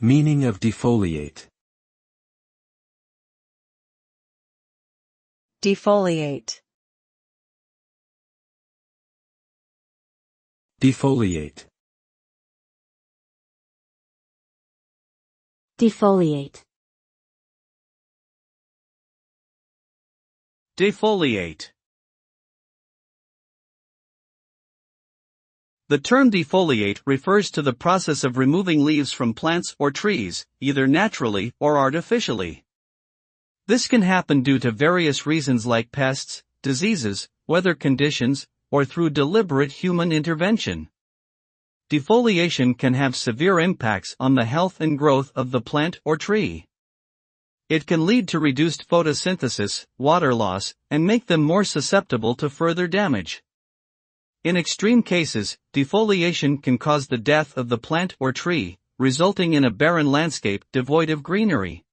Meaning of defoliate. Defoliate. Defoliate. Defoliate. Defoliate. The term defoliate refers to the process of removing leaves from plants or trees, either naturally or artificially. This can happen due to various reasons like pests, diseases, weather conditions, or through deliberate human intervention. Defoliation can have severe impacts on the health and growth of the plant or tree. It can lead to reduced photosynthesis, water loss, and make them more susceptible to further damage. In extreme cases, defoliation can cause the death of the plant or tree, resulting in a barren landscape devoid of greenery.